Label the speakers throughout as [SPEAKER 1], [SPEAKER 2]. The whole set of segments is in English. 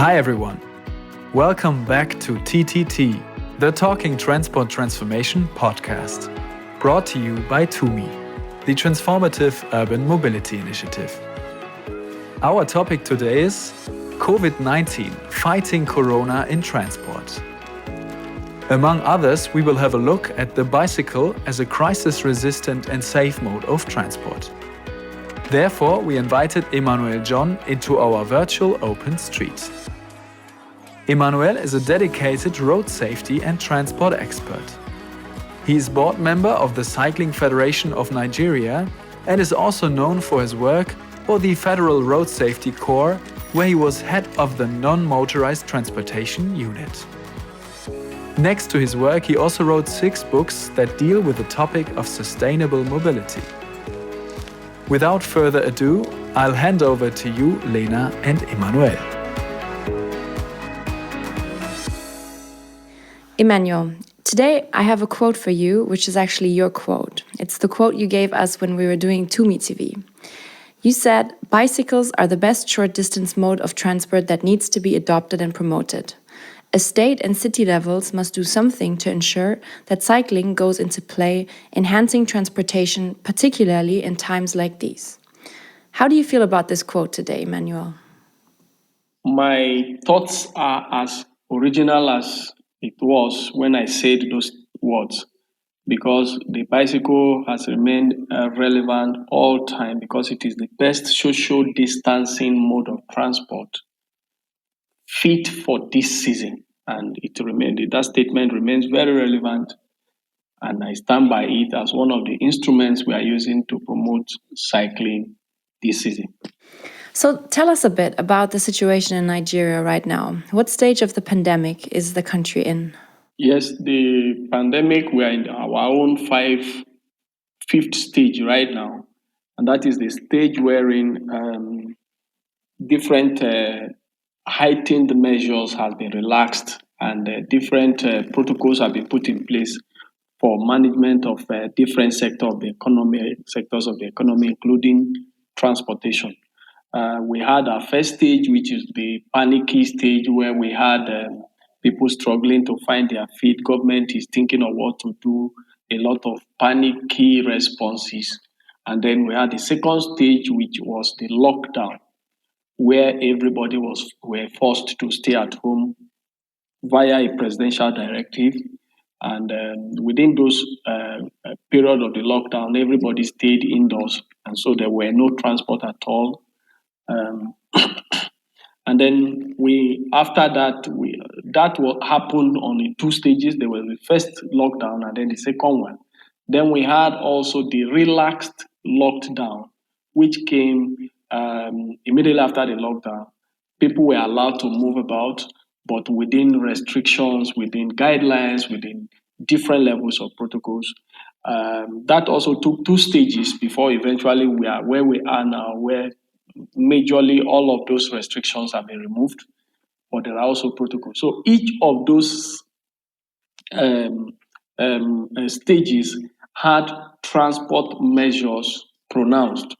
[SPEAKER 1] Hi everyone. Welcome back to TTT, the Talking Transport Transformation podcast, brought to you by TUMi, the Transformative Urban Mobility Initiative. Our topic today is COVID-19, fighting Corona in transport. Among others, we will have a look at the bicycle as a crisis-resistant and safe mode of transport. Therefore, we invited Emmanuel John into our virtual open street. Emmanuel is a dedicated road safety and transport expert. He is board member of the Cycling Federation of Nigeria and is also known for his work for the Federal Road Safety Corps, where he was head of the non-motorized transportation unit. Next to his work, he also wrote 6 books that deal with the topic of sustainable mobility. Without further ado, I'll hand over to you, Lena and Emmanuel.
[SPEAKER 2] Emmanuel, today I have a quote for you, which is actually your quote. It's the quote you gave us when we were doing TUMi TV. You said, "Bicycles are the best short-distance mode of transport that needs to be adopted and promoted. A state and city levels must do something to ensure that cycling goes into play, enhancing transportation, particularly in times like these." How do you feel about this quote today, Emmanuel?
[SPEAKER 3] My thoughts are as original as it was when I said those words, because the bicycle has remained relevant all time because it is the best social distancing mode of transport fit for this season, and that statement remains very relevant, and I stand by it as one of the instruments we are using to promote cycling this season.
[SPEAKER 2] So tell us a bit about the situation in Nigeria right now. What stage of the pandemic is the country in?
[SPEAKER 3] Yes, the pandemic, we are in our own fifth stage right now, and that is the stage wherein different heightened measures have been relaxed, and different protocols have been put in place for management of different sectors of the economy, including transportation. We had our first stage, which is the panicky stage, where we had people struggling to find their feet. Government is thinking of what to do, a lot of panicky responses. And then we had the second stage, which was the lockdown, where everybody were forced to stay at home via a presidential directive. And within those period of the lockdown, everybody stayed indoors, and so there were no transport at all. And then after that, what happened on in 2 stages. There was the first lockdown and then the second one. Then we had also the relaxed lockdown, which came immediately after the lockdown. People were allowed to move about, but within restrictions, within guidelines, within different levels of protocols. That also took 2 stages before eventually we are where we are now, where majorly all of those restrictions have been removed, but there are also protocols. So each of those stages had transport measures pronounced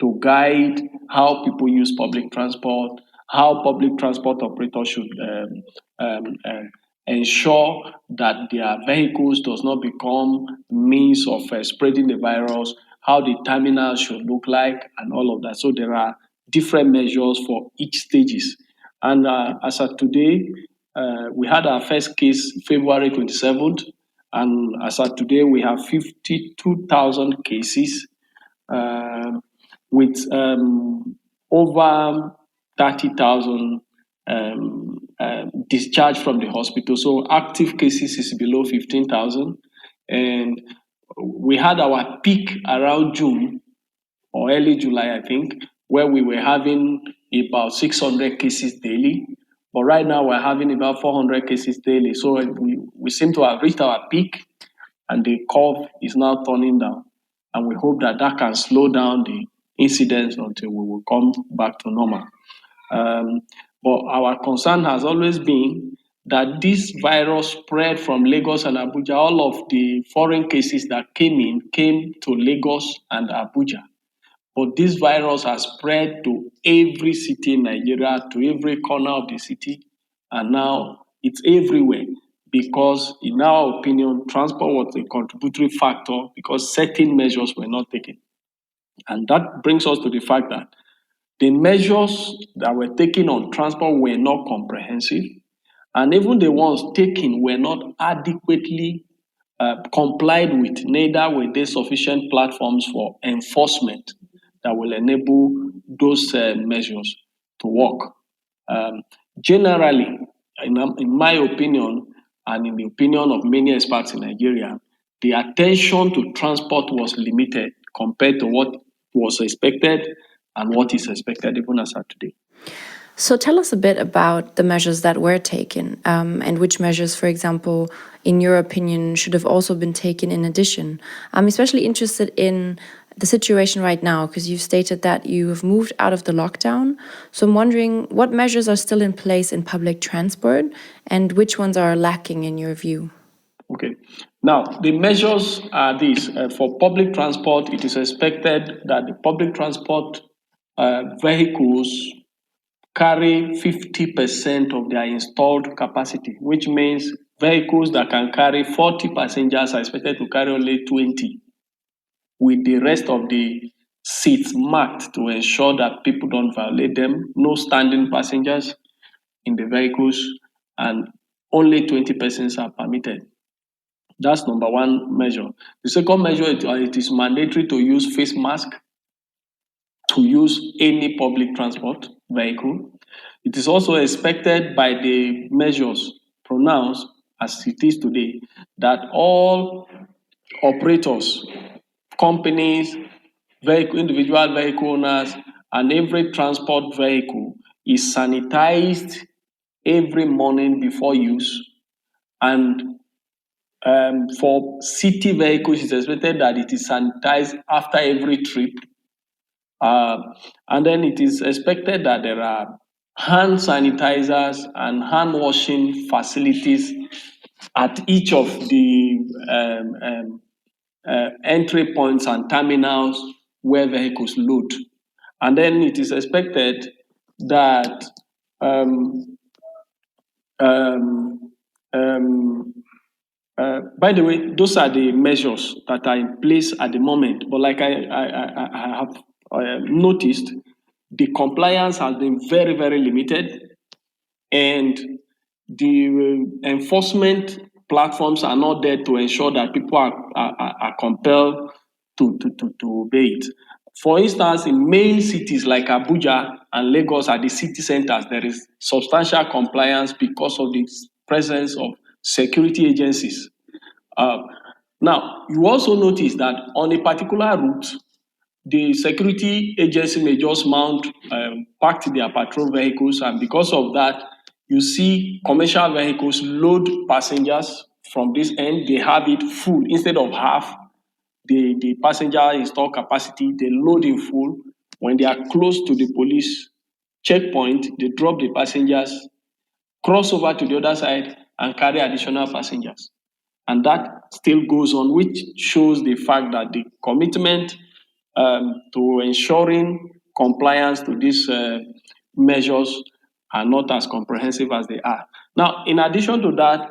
[SPEAKER 3] to guide how people use public transport, how public transport operators should ensure that their vehicles does not become means of spreading the virus, how the terminals should look like, and all of that. So there are different measures for each stages. And as of today, we had our first case February 27th, and as of today, we have 52,000 cases with over 30,000 discharged from the hospital. So active cases is below 15,000. And we had our peak around June or early July, I think, where we were having about 600 cases daily. But right now we're having about 400 cases daily. So we seem to have reached our peak, and the curve is now turning down. And we hope that can slow down the incidence until we will come back to normal. But our concern has always been that this virus spread from Lagos and Abuja. All of the foreign cases that came to Lagos and Abuja. But this virus has spread to every city in Nigeria, to every corner of the city, and now it's everywhere because, in our opinion, transport was a contributory factor because certain measures were not taken. And that brings us to the fact that the measures that were taken on transport were not comprehensive, and even the ones taken were not adequately complied with. Neither were there sufficient platforms for enforcement that will enable those measures to work. Um, Generally, in my opinion, and in the opinion of many experts in Nigeria, the attention to transport was limited compared to what was expected and what is expected even as of today.
[SPEAKER 2] So tell us a bit about the measures that were taken, and which measures, for example, in your opinion, should have also been taken in addition. I'm especially interested in the situation right now, because you've stated that you have moved out of the lockdown. So I'm wondering what measures are still in place in public transport and which ones are lacking in your view?
[SPEAKER 3] Okay. Now, the measures are these. For public transport, it is expected that the public transport vehicles carry 50% of their installed capacity, which means vehicles that can carry 40 passengers are expected to carry only 20, with the rest of the seats marked to ensure that people don't violate them. No standing passengers in the vehicles, and only 20 persons are permitted. That's number one measure. The second measure, it is mandatory to use face mask to use any public transport vehicle. It is also expected by the measures pronounced as it is today that all operators, companies, individual vehicle owners, and every transport vehicle is sanitized every morning before use. And for city vehicles, it's expected that it is sanitized after every trip. And then it is expected that there are hand sanitizers and hand washing facilities at each of the entry points and terminals where vehicles load. And then it is expected that um, um, um, by the way, those are the measures that are in place at the moment. But like I have noticed, the compliance has been very, very limited, and the enforcement platforms are not there to ensure that people are compelled to obey it. For instance, in main cities like Abuja and Lagos are the city centers, there is substantial compliance because of the presence of security agencies. Uh, Now, you also notice that on a particular route, the security agency may just mount, parked their patrol vehicles, and because of that, you see commercial vehicles load passengers from this end. They have it full instead of half. The passenger installed capacity, they load in full. When they are close to the police checkpoint, they drop the passengers, cross over to the other side, and carry additional passengers. And that still goes on, which shows the fact that the commitment to ensuring compliance to these measures are not as comprehensive as they are. Now, in addition to that,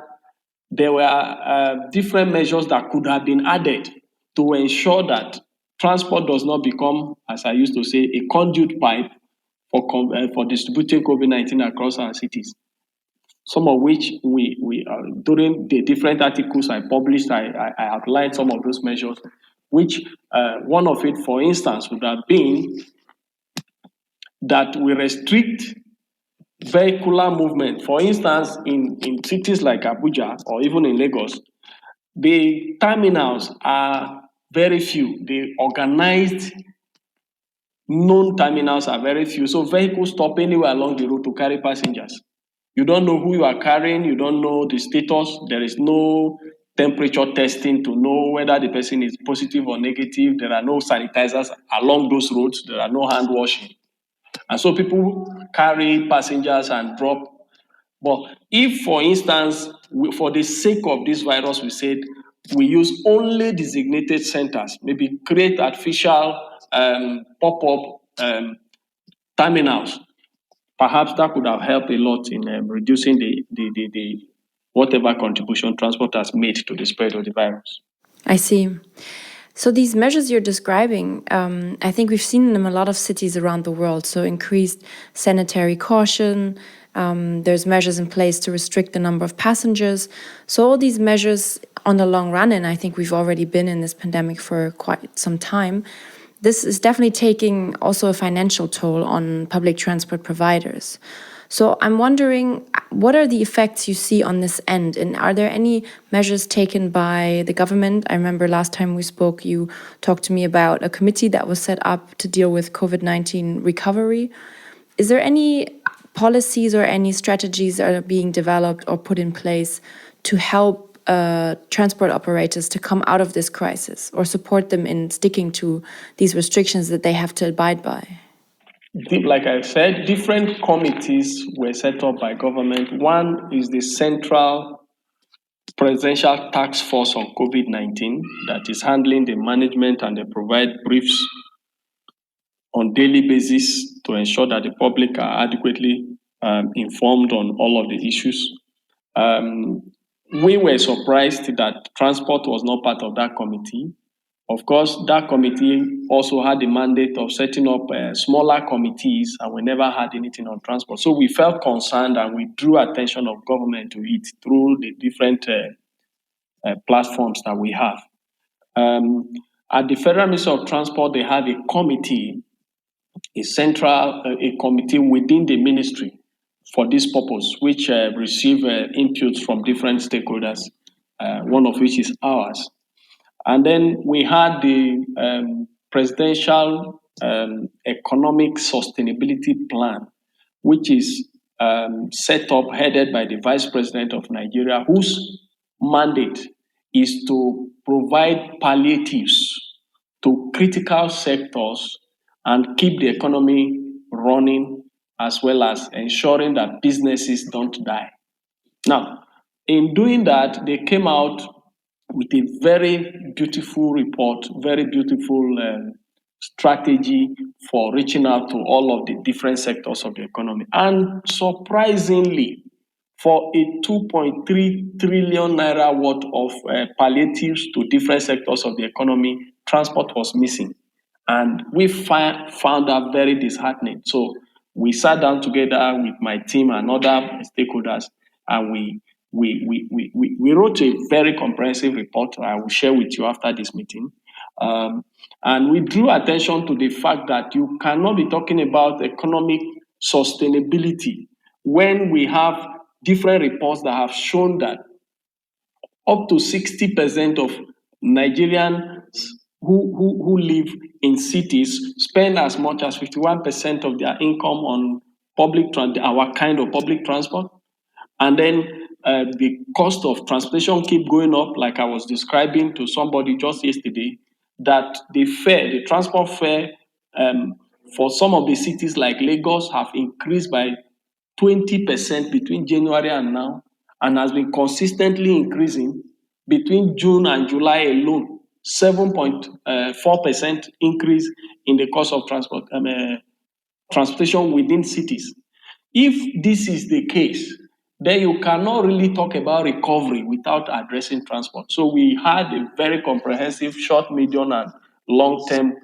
[SPEAKER 3] there were different measures that could have been added to ensure that transport does not become, as I used to say, a conduit pipe for distributing COVID-19 across our cities. Some of which we during the different articles I published, I outlined some of those measures, which one of it, for instance, would have been that we restrict vehicular movement. For instance, in cities like Abuja or even in Lagos, the terminals are very few. The organized known terminals are very few. So vehicles stop anywhere along the road to carry passengers. You don't know who you are carrying, you don't know the status, there is no temperature testing to know whether the person is positive or negative. There are no sanitizers along those roads, there are no hand washing. And so people carry passengers and drop. But if, for instance, for the sake of this virus, we said we use only designated centers, maybe create artificial pop-up terminals. Perhaps that could have helped a lot in reducing the whatever contribution transport has made to the spread of the virus.
[SPEAKER 2] I see. So these measures you're describing, I think we've seen them in a lot of cities around the world. So increased sanitary caution, there's measures in place to restrict the number of passengers. So all these measures on the long run, and I think we've already been in this pandemic for quite some time, this is definitely taking also a financial toll on public transport providers. So I'm wondering, what are the effects you see on this end? And are there any measures taken by the government? I remember last time we spoke, you talked to me about a committee that was set up to deal with COVID-19 recovery. Is there any policies or any strategies that are being developed or put in place to help transport operators to come out of this crisis or support them in sticking to these restrictions that they have to abide by?
[SPEAKER 3] Like I said, different committees were set up by government. One is the Central Presidential Task Force on COVID-19 that is handling the management, and they provide briefs on daily basis to ensure that the public are adequately informed on all of the issues. We were surprised that transport was not part of that committee. Of course, that committee also had the mandate of setting up smaller committees, and we never had anything on transport. So we felt concerned, and we drew attention of government to it through the different platforms that we have. At the Federal Ministry of Transport, they have a committee, a committee within the ministry for this purpose, which receive inputs from different stakeholders, one of which is ours. And then we had the Presidential Economic Sustainability Plan, which is set up, headed by the Vice President of Nigeria, whose mandate is to provide palliatives to critical sectors and keep the economy running, as well as ensuring that businesses don't die. Now, in doing that, they came out with a very beautiful report, very beautiful strategy for reaching out to all of the different sectors of the economy. And surprisingly, for a 2.3 trillion naira worth of palliatives to different sectors of the economy, transport was missing. And we found that very disheartening. So we sat down together with my team and other stakeholders, and we wrote a very comprehensive report I will share with you after this meeting. And we drew attention to the fact that you cannot be talking about economic sustainability when we have different reports that have shown that up to 60% of Nigerians who live in cities spend as much as 51% of their income on our kind of public transport. And then the cost of transportation keep going up, like I was describing to somebody just yesterday, that the transport fare for some of the cities like Lagos have increased by 20% between January and now, and has been consistently increasing between June and July alone. 7.4% increase in the cost of transportation within cities. If this is the case, then you cannot really talk about recovery without addressing transport. So we had a very comprehensive short, medium, and long-term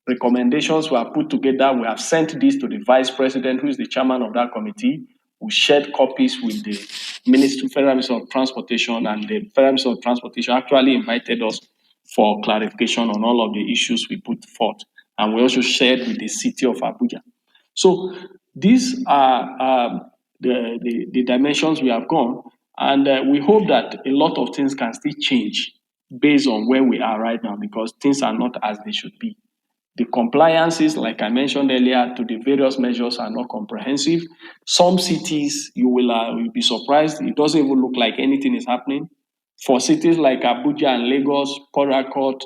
[SPEAKER 3] recommendations were put together. We have sent this to the Vice President, who is the chairman of that committee. We shared copies with the Federal Ministry of Transportation, and the Federal Ministry of Transportation actually invited us for clarification on all of the issues we put forth. And we also shared with the city of Abuja. So these are the dimensions we have gone, and we hope that a lot of things can still change based on where we are right now, because things are not as they should be. The compliances, like I mentioned earlier, to the various measures are not comprehensive. Some cities, you will be surprised, it doesn't even look like anything is happening. For cities like Abuja and Lagos, Port Harcourt,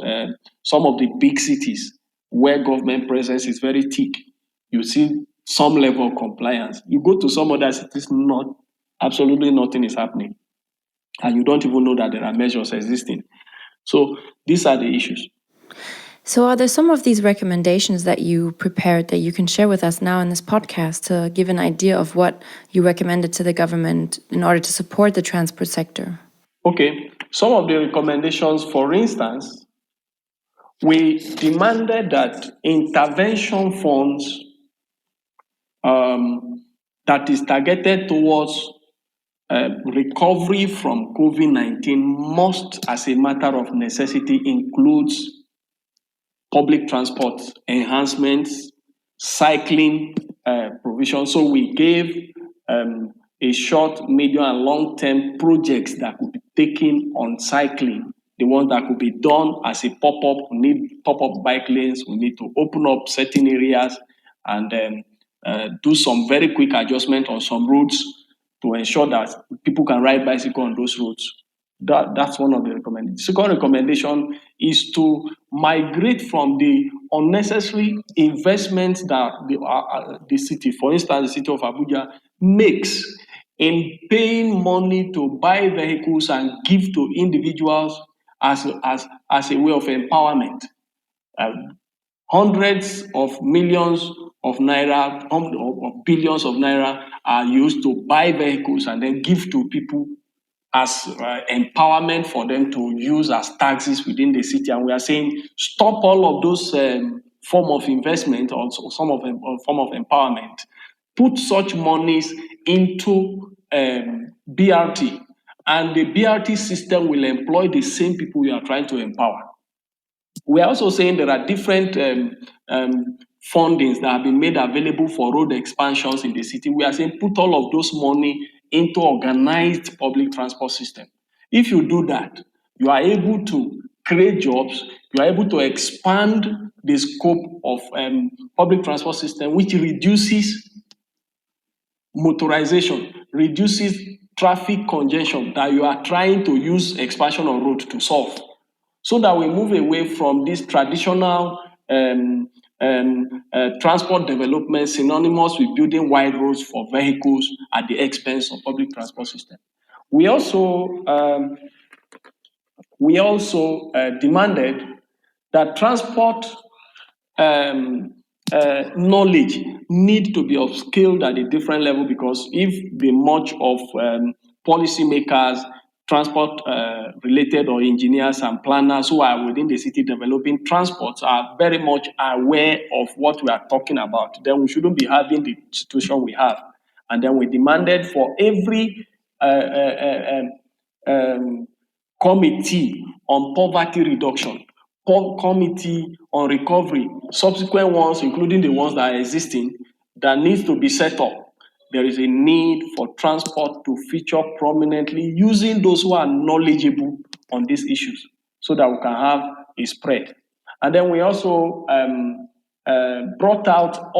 [SPEAKER 3] some of the big cities where government presence is very thick, you see some level of compliance. You go to some other cities, absolutely nothing is happening. And you don't even know that there are measures existing. So these are the issues.
[SPEAKER 2] So, are there some of these recommendations that you prepared that you can share with us now in this podcast to give an idea of what you recommended to the government in order to support the transport sector?
[SPEAKER 3] Okay, some of the recommendations, for instance, we demanded that intervention funds that is targeted towards recovery from COVID-19 must, as a matter of necessity, includes public transport enhancements, cycling provision. So we gave a short, medium, and long-term projects that could be taken on cycling. The ones that could be done as a pop-up. We need pop-up bike lanes. We need to open up certain areas and do some very quick adjustment on some roads to ensure that people can ride bicycle on those roads. That's one of the recommendations. The second recommendation is to migrate from the unnecessary investments that the city, for instance, the city of Abuja, makes in paying money to buy vehicles and give to individuals as a way of empowerment. Hundreds of millions of naira, of billions of naira are used to buy vehicles and then give to people as empowerment for them to use as taxes within the city. And we are saying stop all of those form of investment or some of them form of empowerment. Put such monies into BRT, and the BRT system will employ the same people you are trying to empower. We are also saying there are different fundings that have been made available for road expansions in the city. We are saying put all of those money into organized public transport system. If you do that, you are able to create jobs, you are able to expand the scope of public transport system, which reduces motorization, reduces traffic congestion that you are trying to use expansion of road to solve, so that we move away from this traditional transport development synonymous with building wide roads for vehicles at the expense of public transport system. We also demanded that transport knowledge need to be upskilled at a different level, because if the much of policymakers, transport related or engineers and planners who are within the city developing transports are very much aware of what we are talking about, then we shouldn't be having the situation we have. And then we demanded for every committee on poverty reduction, committee on recovery, subsequent ones, including the ones that are existing, that needs to be set up. There is a need for transport to feature prominently, using those who are knowledgeable on these issues, so that we can have a spread. And then we also brought out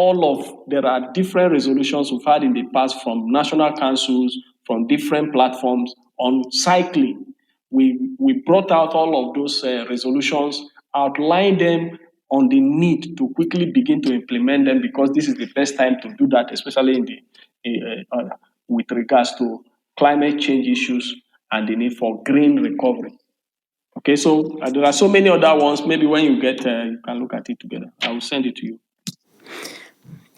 [SPEAKER 3] there are different resolutions we've had in the past from national councils, from different platforms on cycling. We brought out all of those resolutions, outlined them on the need to quickly begin to implement them, because this is the best time to do that, especially with regards to climate change issues and the need for green recovery. Okay, so there are so many other ones. Maybe when you get, you can look at it together. I will send it to you.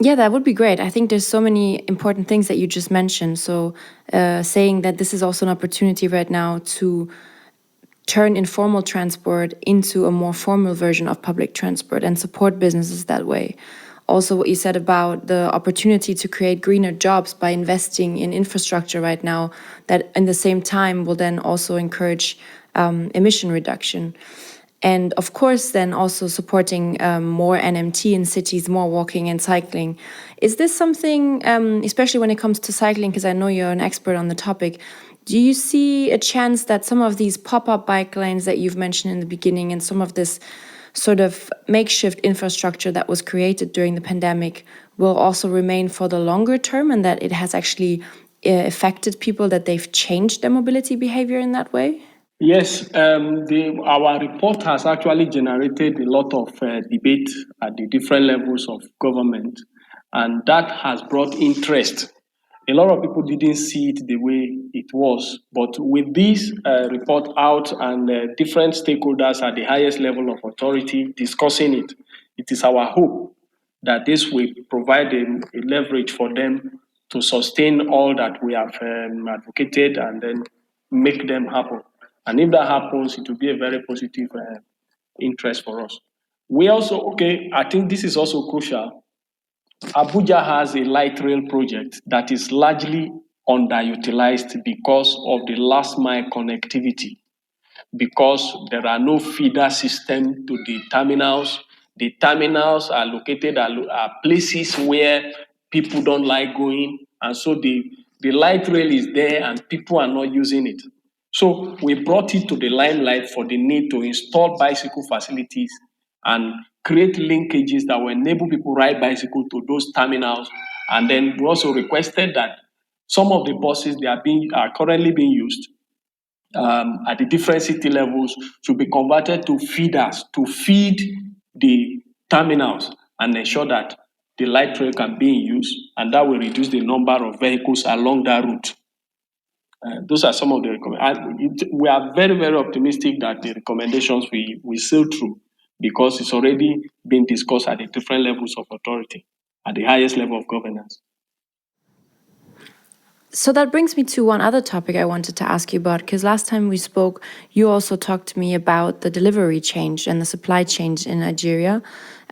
[SPEAKER 2] Yeah, that would be great. I think there's so many important things that you just mentioned. So saying that this is also an opportunity right now to turn informal transport into a more formal version of public transport and support businesses that way. Also, what you said about the opportunity to create greener jobs by investing in infrastructure right now, that in the same time will then also encourage emission reduction. And of course, then also supporting more NMT in cities, more walking and cycling. Is this something, especially when it comes to cycling, because I know you're an expert on the topic, do you see a chance that some of these pop-up bike lanes that you've mentioned in the beginning and some of this sort of makeshift infrastructure that was created during the pandemic will also remain for the longer term, and that it has actually affected people, that they've changed their mobility behavior in that way?
[SPEAKER 3] Yes, our report has actually generated a lot of debate at the different levels of government, and that has brought interest A lot of people didn't see it the way it was. But with this report out and different stakeholders at the highest level of authority discussing it, it is our hope that this will provide a leverage for them to sustain all that we have advocated and then make them happen. And if that happens, it will be a very positive interest for us. We also, okay, I think this is also crucial. Abuja has a light rail project that is largely underutilized because of the last mile connectivity, because there are no feeder system to the terminals. The terminals are located at places where people don't like going, and so the light rail is there and people are not using it. So we brought it to the limelight for the need to install bicycle facilities and create linkages that will enable people ride bicycle to those terminals. And then we also requested that some of the buses are currently being used at the different city levels should be converted to feeders to feed the terminals and ensure that the light rail can be in use, and that will reduce the number of vehicles along that route. Those are some of the recommendations. We are very, very optimistic that the recommendations we sail through because it's already been discussed at the different levels of authority, at the highest level of governance.
[SPEAKER 2] So that brings me to one other topic I wanted to ask you about, because last time we spoke, you also talked to me about the delivery change and the supply change in Nigeria,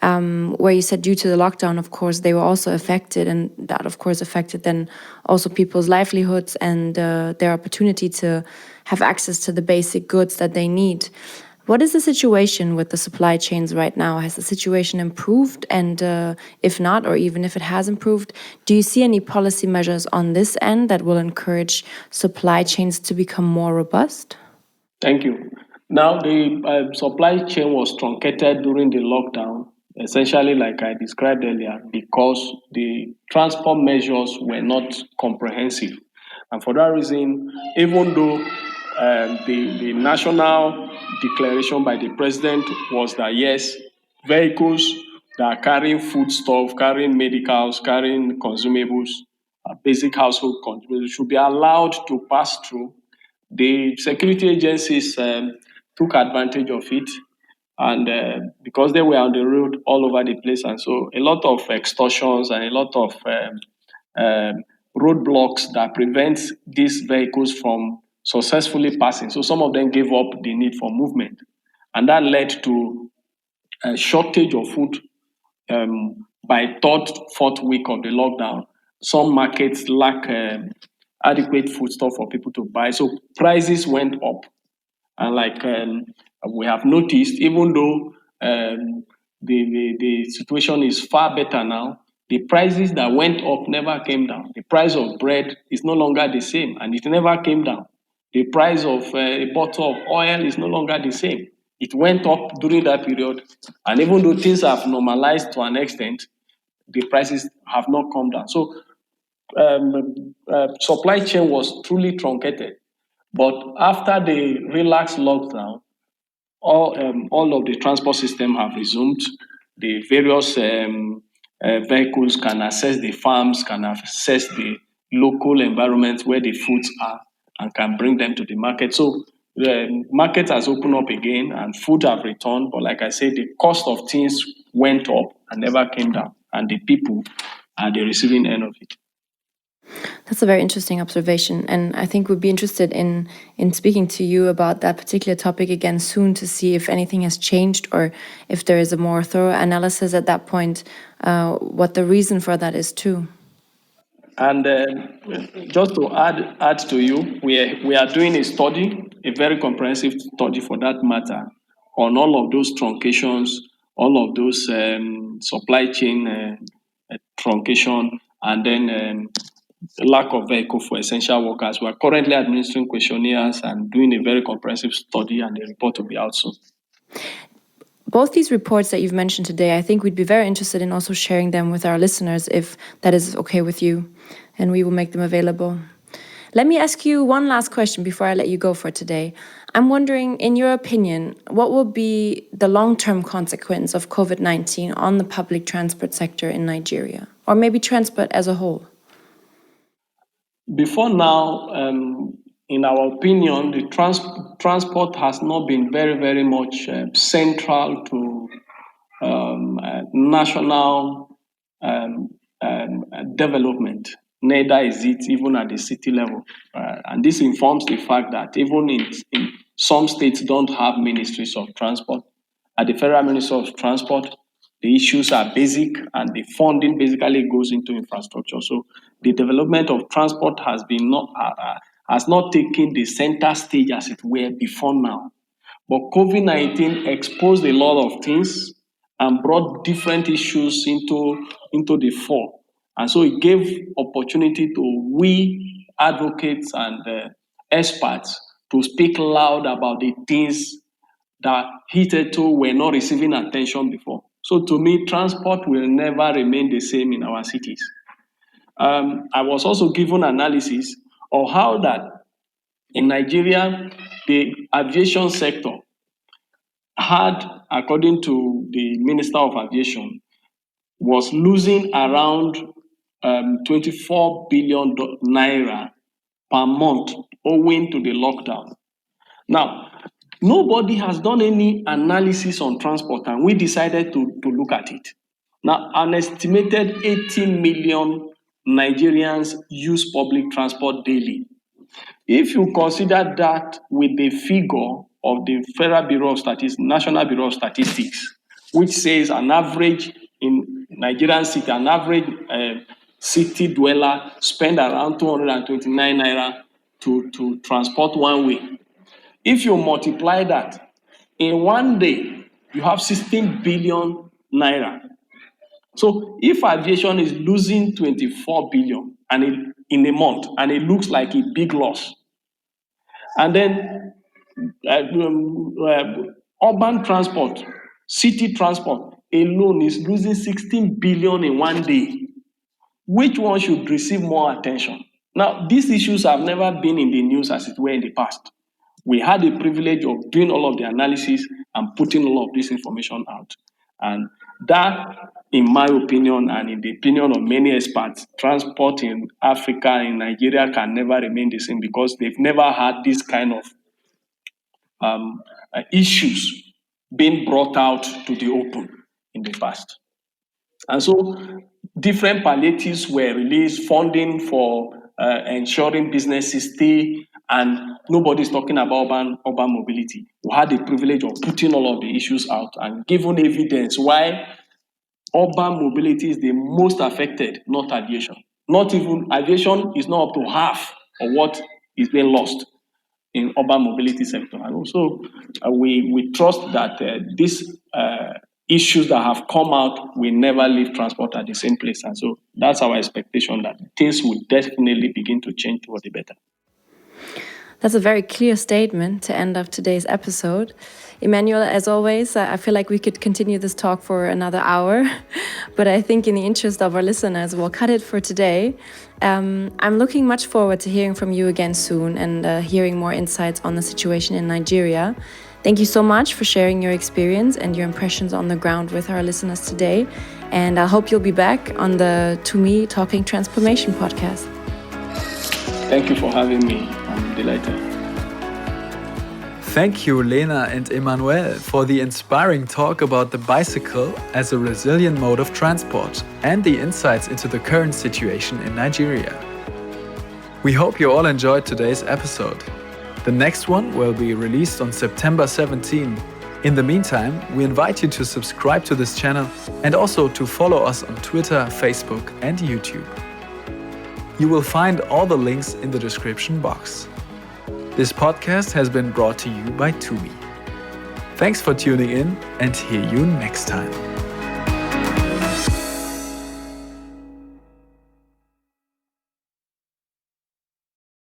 [SPEAKER 2] where you said due to the lockdown, of course, they were also affected, and that, of course, affected then also people's livelihoods and their opportunity to have access to the basic goods that they need. What is the situation with the supply chains right now? Has the situation improved? And if not, or even if it has improved, do you see any policy measures on this end that will encourage supply chains to become more robust?
[SPEAKER 3] Thank you. Now, the supply chain was truncated during the lockdown, essentially, like I described earlier, because the transport measures were not comprehensive. And for that reason, even though the national declaration by the president was that yes, vehicles that are carrying foodstuff, carrying medicals, carrying consumables, basic household consumables should be allowed to pass through. The security agencies took advantage of it, and because they were on the road all over the place, and so a lot of extortions and a lot of roadblocks that prevent these vehicles from successfully passing. So some of them gave up the need for movement, and that led to a shortage of food by third, fourth week of the lockdown. Some markets lack adequate foodstuff for people to buy, so prices went up. And like we have noticed, even though the situation is far better now, the prices that went up never came down. The price of bread is no longer the same, and it never came down. The price of a bottle of oil is no longer the same. It went up during that period, and even though things have normalized to an extent, the prices have not come down. So supply chain was truly truncated. But after the relaxed lockdown, all of the transport system have resumed. The various vehicles can access the farms, can access the local environments where the foods are, and can bring them to the market. So the market has opened up again, and food have returned. But like I said, the cost of things went up and never came down, and the people are the receiving end of it.
[SPEAKER 2] That's a very interesting observation, and I think we'd be interested in speaking to you about that particular topic again soon to see if anything has changed or if there is a more thorough analysis at that point, what the reason for that is too.
[SPEAKER 3] And just to add to you, we are doing a study, a very comprehensive study for that matter, on all of those truncations, all of those supply chain truncation, and then lack of vehicle for essential workers. We are currently administering questionnaires and doing a very comprehensive study, and the report will be out soon.
[SPEAKER 2] Both these reports that you've mentioned today, I think we'd be very interested in also sharing them with our listeners if that is okay with you, and we will make them available. Let me ask you one last question before I let you go for today. I'm wondering, in your opinion, what will be the long-term consequence of COVID-19 on the public transport sector in Nigeria, or maybe transport as a whole?
[SPEAKER 3] Before now, in our opinion, the transport has not been very, very much central to national development. Neither is it even at the city level. And this informs the fact that even in some states don't have ministries of transport. At the Federal Ministry of Transport, the issues are basic and the funding basically goes into infrastructure. So the development of transport has not taken the center stage, as it were, before now. But COVID-19 exposed a lot of things and brought different issues into the fore. And so it gave opportunity to we advocates and experts to speak loud about the things that hitherto were not receiving attention before. So to me, transport will never remain the same in our cities. I was also given analysis of how that in Nigeria, the aviation sector had, according to the Minister of Aviation, was losing around 24 billion naira per month owing to the lockdown. Now, nobody has done any analysis on transport, and we decided to look at it. Now, an estimated 80 million Nigerians use public transport daily. If you consider that with the figure of the Federal Bureau of Statistics, National Bureau of Statistics, which says an average in Nigerian city, an average city dweller spend around 229 naira to transport one way. If you multiply that, in one day, you have 16 billion naira. So if aviation is losing 24 billion in a month, and it looks like a big loss, and then urban transport, city transport alone is losing 16 billion in one day, which one should receive more attention? Now, these issues have never been in the news as it were in the past. We had the privilege of doing all of the analysis and putting all of this information out. And that, in my opinion, and in the opinion of many experts, transport in Africa, in Nigeria, can never remain the same because they've never had this kind of issues being brought out to the open in the past. And so different palliatives were released, funding for ensuring businesses stay, and nobody's talking about urban mobility. We had the privilege of putting all of the issues out and giving evidence why urban mobility is the most affected, not aviation. Not even aviation is not up to half of what is being lost in urban mobility sector. And also, we trust that these issues that have come out will never leave transport at the same place. And so that's our expectation that things will definitely begin to change for the better.
[SPEAKER 2] That's a very clear statement to end of today's episode. Emmanuel, as always, I feel like we could continue this talk for another hour, but I think in the interest of our listeners, we'll cut it for today. I'm looking much forward to hearing from you again soon and hearing more insights on the situation in Nigeria. Thank you so much for sharing your experience and your impressions on the ground with our listeners today. And I hope you'll be back on the TUMi Talking Transformation podcast.
[SPEAKER 3] Thank you for having me. I'm delighted.
[SPEAKER 1] Thank you, Lena and Emmanuel, for the inspiring talk about the bicycle as a resilient mode of transport and the insights into the current situation in Nigeria. We hope you all enjoyed today's episode. The next one will be released on September 17. In the meantime, we invite you to subscribe to this channel and also to follow us on Twitter, Facebook, and YouTube. You will find all the links in the description box. This podcast has been brought to you by TUMi. Thanks for tuning in and hear you next time.